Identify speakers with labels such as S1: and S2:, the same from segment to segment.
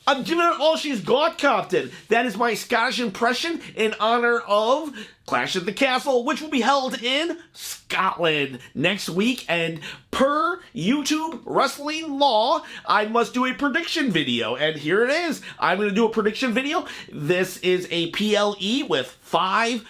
S1: I'm giving it all she's got, Captain. That is my Scottish impression in honor of Clash at the Castle, which will be held in Scotland next week. And per YouTube wrestling law, I must do a prediction video. And here it is. I'm going to do a prediction video. This is a PLE with five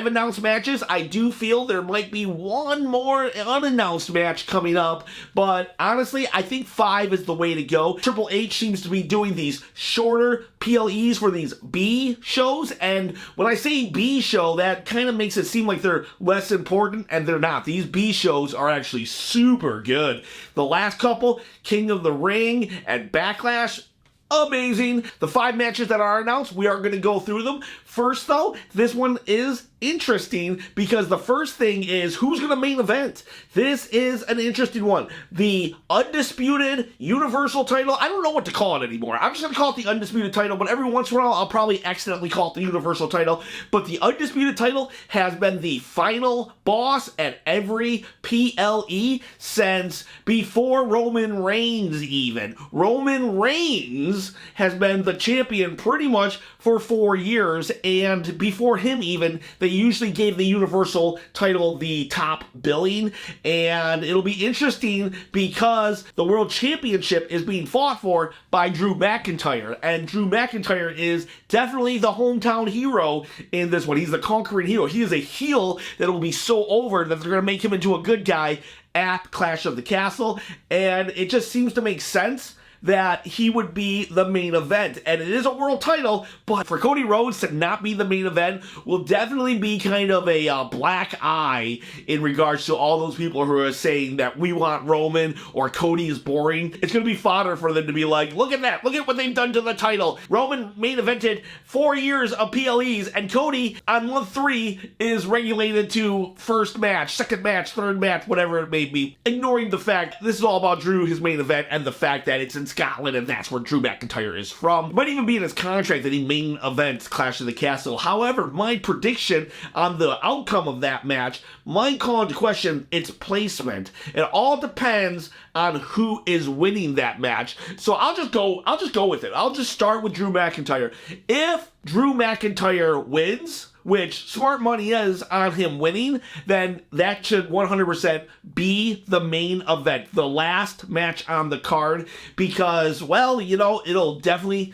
S1: announced matches. I do feel there might be one more unannounced match coming up, but honestly, I think 5 is the way to go. Triple H seems to be doing these shorter PLEs for these B shows, and when I say B show, that kind of makes it seem like they're less important, and they're not. These B shows are actually super good. The last couple, King of the Ring and Backlash, amazing. The 5 matches that are announced, we are going to go through them. First, though, this one is interesting because the first thing is who's going to main event. This is an interesting one. The Undisputed Universal title. I don't know what to call it anymore. I'm just going to call it the Undisputed title, but every once in a while I'll probably accidentally call it the Universal title. But the Undisputed title has been the final boss at every PLE since before Roman Reigns even. Roman Reigns has been the champion pretty much for 4 years, and before him even, they usually gave the Universal title the top billing, and it'll be interesting because the World Championship is being fought for by Drew McIntyre, and Drew McIntyre is definitely the hometown hero in this one. He's the conquering hero. He is a heel that will be so over that they're going to make him into a good guy at Clash of the Castle, and it just seems to make sense that he would be the main event. And it is a world title, but for Cody Rhodes to not be the main event will definitely be kind of a black eye in regards to all those people who are saying that we want Roman or Cody is boring. It's going to be fodder for them to be like, look at that, look at what they've done to the title. Roman main evented 4 years of PLEs, and Cody on month 3 is regulated to first match, second match, third match, whatever it may be, ignoring the fact this is all about Drew, his main event, and the fact that it's in Scotland, and that's where Drew McIntyre is from. It might even be in his contract that he main events Clash of the Castle. However, my prediction on the outcome of that match might call into question its placement. It all depends on who is winning that match. So I'll just go with it. I'll just start with Drew McIntyre. If Drew McIntyre wins, which smart money is on him winning, then that should 100% be the main event, the last match on the card, because, well, you know, it'll definitely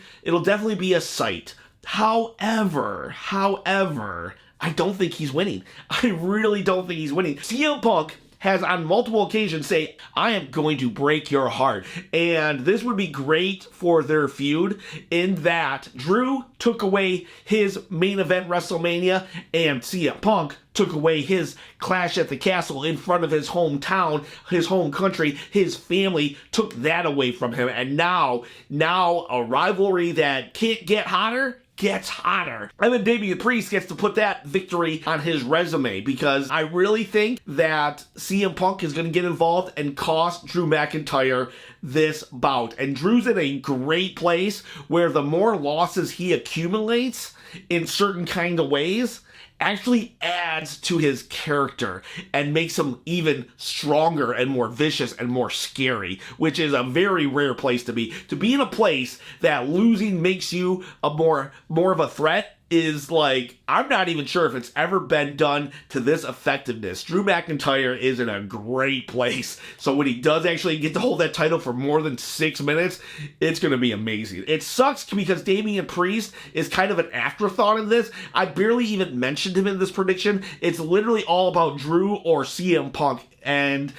S1: be a sight. However, I don't think he's winning. I really don't think he's winning. CM Punk has on multiple occasions say, I am going to break your heart. And this would be great for their feud in that Drew took away his main event WrestleMania, and CM Punk took away his Clash at the Castle in front of his hometown, his home country. His family took that away from him. And now a rivalry that can't get hotter gets hotter. And then Damian Priest gets to put that victory on his resume, because I really think that CM Punk is going to get involved and cost Drew McIntyre this bout. And Drew's in a great place where the more losses he accumulates in certain kind of ways actually adds to his character and makes him even stronger and more vicious and more scary, which is a very rare place to be. To be in a place that losing makes you a more of a threat is like, I'm not even sure if it's ever been done to this effectiveness. Drew McIntyre is in a great place. So when he does actually get to hold that title for more than 6 minutes, it's going to be amazing. It sucks because Damian Priest is kind of an afterthought in this. I barely even mentioned him in this prediction. It's literally all about Drew or CM Punk, and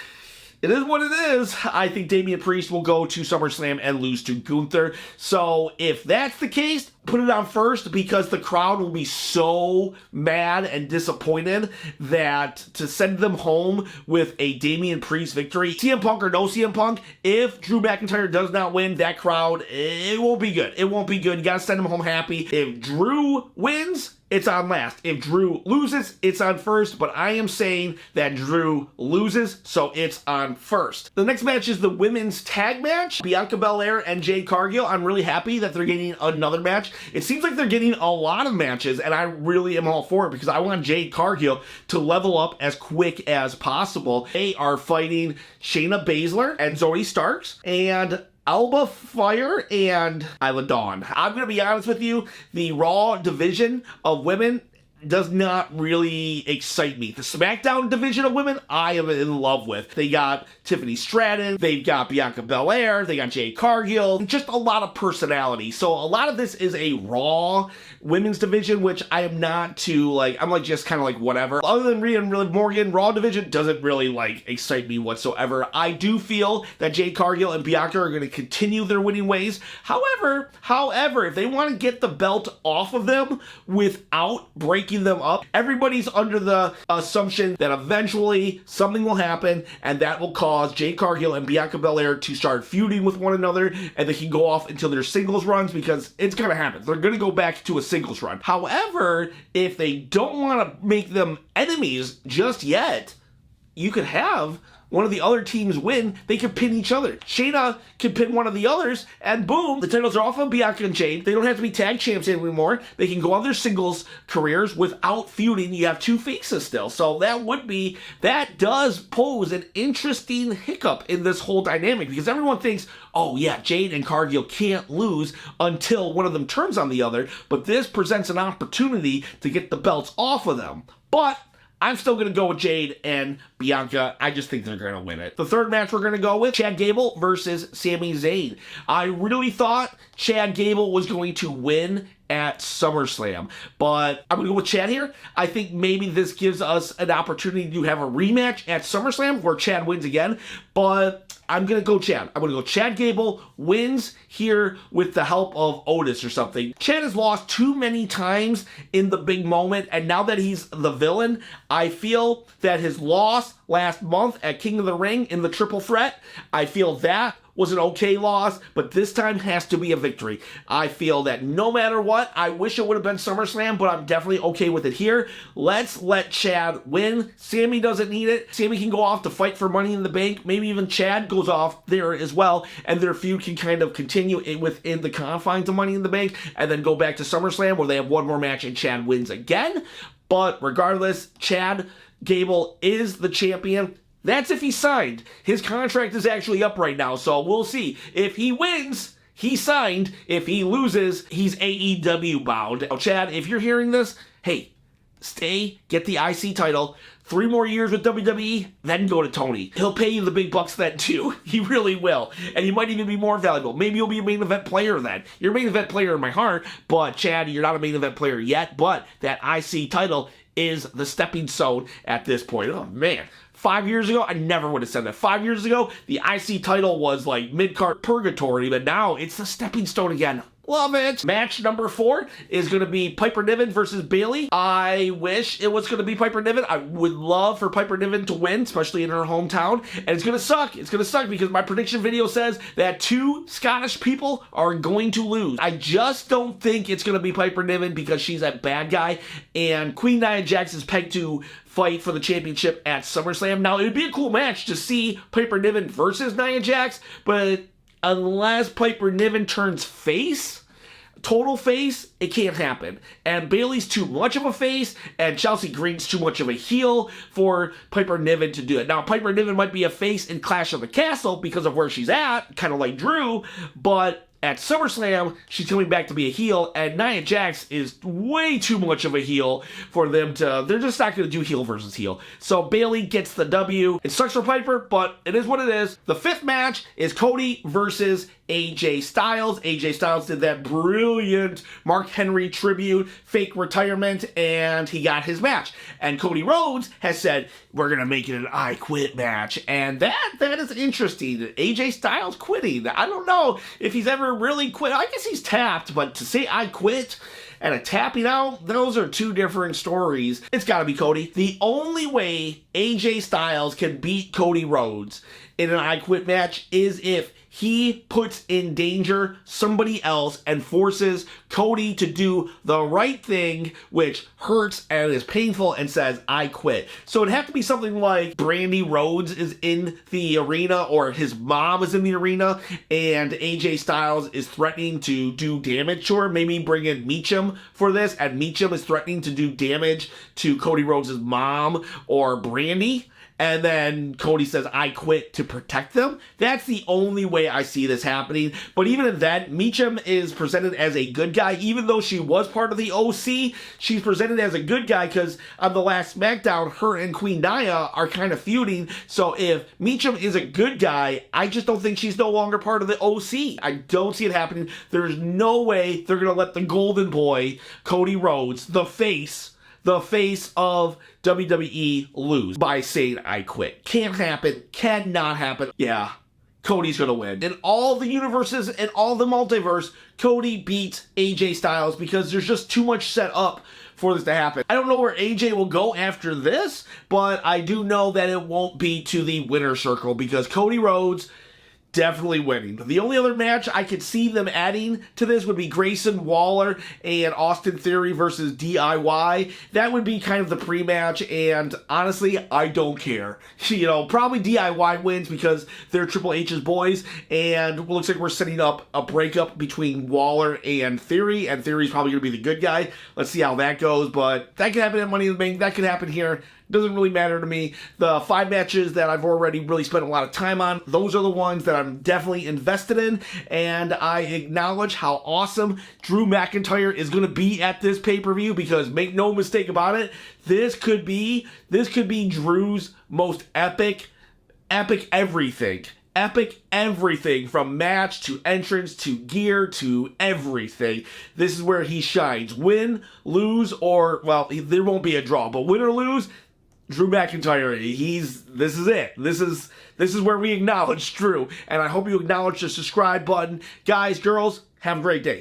S1: it is what it is. I think Damian Priest will go to SummerSlam and lose to Gunther. So if that's the case, put it on first, because the crowd will be so mad and disappointed that to send them home with a Damian Priest victory, CM Punk or no CM Punk, if Drew McIntyre does not win, that crowd, it won't be good. It won't be good. You gotta send them home happy. If Drew wins, it's on last. If Drew loses, it's on first, but I am saying that Drew loses, so it's on first. The next match is the women's tag match, Bianca Belair and Jade Cargill. I'm really happy that they're getting another match. It seems like they're getting a lot of matches, and I really am all for it because I want Jade Cargill to level up as quick as possible. They are fighting Shayna Baszler and Zoey Starks, and Alba Fire and Isla Dawn. I'm going to be honest with you, the Raw division of women does not really excite me. The SmackDown division of women, I am in love with. They got Tiffany Stratton, they've got Bianca Belair, they got Jade Cargill, just a lot of personality. So a lot of this is a Raw women's division, which I am not too, I'm just kind of whatever. Other than Rhea and Liv Morgan, Raw division doesn't really, excite me whatsoever. I do feel that Jade Cargill and Bianca are going to continue their winning ways. However, if they want to get the belt off of them without breaking them up, everybody's under the assumption that eventually something will happen and that will cause Jade Cargill and Bianca Belair to start feuding with one another, and they can go off until their singles runs, because it's gonna happen. They're gonna go back to a singles run. However, if they don't want to make them enemies just yet, you could have one of the other teams win. They could pin each other. Shayna can pin one of the others, and boom, the titles are off of Bianca and Jade. They don't have to be tag champs anymore. They can go on their singles careers without feuding. You have two faces still. So that does pose an interesting hiccup in this whole dynamic, because everyone thinks, oh yeah, Jade and Cargill can't lose until one of them turns on the other, but this presents an opportunity to get the belts off of them. But I'm still going to go with Jade and Bianca. I just think they're going to win it. The third match we're going to go with, Chad Gable versus Sami Zayn. I really thought Chad Gable was going to win at SummerSlam, but I'm going to go with Chad here. I think maybe this gives us an opportunity to have a rematch at SummerSlam where Chad wins again, but I'm going to go Chad. I'm going to go Chad Gable wins here with the help of Otis or something. Chad has lost too many times in the big moment, and now that he's the villain, I feel that his loss last month at King of the Ring in the triple threat, I feel that was an okay loss, but this time has to be a victory. I feel that no matter what, I wish it would have been SummerSlam, but I'm definitely okay with it here. Let's let Chad win. Sami doesn't need it. Sami can go off to fight for Money in the Bank. Maybe even Chad goes off there as well, and their feud can kind of continue within the confines of Money in the Bank, and then go back to SummerSlam where they have one more match and Chad wins again. But regardless, Chad Gable is the champion. That's if he signed. His contract is actually up right now, so we'll see. If he wins, he signed. If he loses, he's AEW bound. Now, Chad, if you're hearing this, hey, stay, get the IC title, 3 more years with WWE, then go to Tony. He'll pay you the big bucks then too. He really will. And you might even be more valuable. Maybe you'll be a main event player then. You're a main event player in my heart, but Chad, you're not a main event player yet, but that IC title is the stepping stone at this point. Oh, man. 5 years ago, I never would have said that. 5 years ago, the IC title was like mid-card purgatory, but now it's the stepping stone again. Love it. Match number 4 is going to be Piper Niven versus Bayley. I wish it was going to be Piper Niven. I would love for Piper Niven to win, especially in her hometown. And it's going to suck. It's going to suck because my prediction video says that 2 Scottish people are going to lose. I just don't think it's going to be Piper Niven because she's a bad guy. And Queen Nia Jax is pegged to fight for the championship at SummerSlam. Now, it would be a cool match to see Piper Niven versus Nia Jax, but unless Piper Niven turns face, total face, it can't happen. And Bayley's too much of a face, and Chelsea Green's too much of a heel for Piper Niven to do it. Now, Piper Niven might be a face in Clash of the Castle because of where she's at, kind of like Drew, but at SummerSlam, she's coming back to be a heel, and Nia Jax is way too much of a heel for them to... They're just not going to do heel versus heel. So Bayley gets the W. It sucks for Piper, but it is what it is. The 5th match is Cody versus AJ Styles. AJ Styles did that brilliant Mark Henry tribute, fake retirement, and he got his match. And Cody Rhodes has said, we're going to make it an I Quit match. And that is interesting. AJ Styles quitting. I don't know if he's ever really quit. I guess he's tapped, but to say I quit and a tapping out, those are 2 different stories. It's got to be Cody. The only way AJ Styles can beat Cody Rhodes in an I Quit match is if he puts in danger somebody else and forces Cody to do the right thing, which hurts and is painful, and says, I quit. So it'd have to be something like Brandy Rhodes is in the arena, or his mom is in the arena, and AJ Styles is threatening to do damage to her. Maybe bring in Meacham for this, and Meacham is threatening to do damage to Cody Rhodes' mom or Brandy. and then Cody says, I quit to protect them. That's the only way I see this happening. But even in that, Meacham is presented as a good guy. Even though she was part of the OC, she's presented as a good guy because on the last SmackDown, her and Queen Nia are kind of feuding. So if Meacham is a good guy, I just don't think she's no longer part of the OC. I don't see it happening. There's no way they're going to let the golden boy, Cody Rhodes, the face of WWE, lose by saying I quit. Can't happen. Cannot happen. Yeah, Cody's gonna win. In all the universes and all the multiverse, Cody beats AJ Styles because there's just too much set up for this to happen. I don't know where AJ will go after this, but I do know that it won't be to the winner's circle because Cody Rhodes definitely winning. The only other match I could see them adding to this would be Grayson Waller and Austin Theory versus DIY. That would be kind of the pre-match, and honestly, I don't care. You know, probably DIY wins because they're Triple H's boys, and it looks like we're setting up a breakup between Waller and Theory's probably going to be the good guy. Let's see how that goes, but that could happen at Money in the Bank. That could happen here. Doesn't really matter to me. The 5 matches that I've already really spent a lot of time on, those are the ones that I'm definitely invested in, and I acknowledge how awesome Drew McIntyre is going to be at this pay-per-view because make no mistake about it, this could be Drew's most epic everything. Epic everything from match to entrance to gear to everything. This is where he shines. Win, lose, or, well, there won't be a draw, but win or lose, Drew McIntyre, this is it. This is where we acknowledge Drew. And I hope you acknowledge the subscribe button. Guys, girls, have a great day.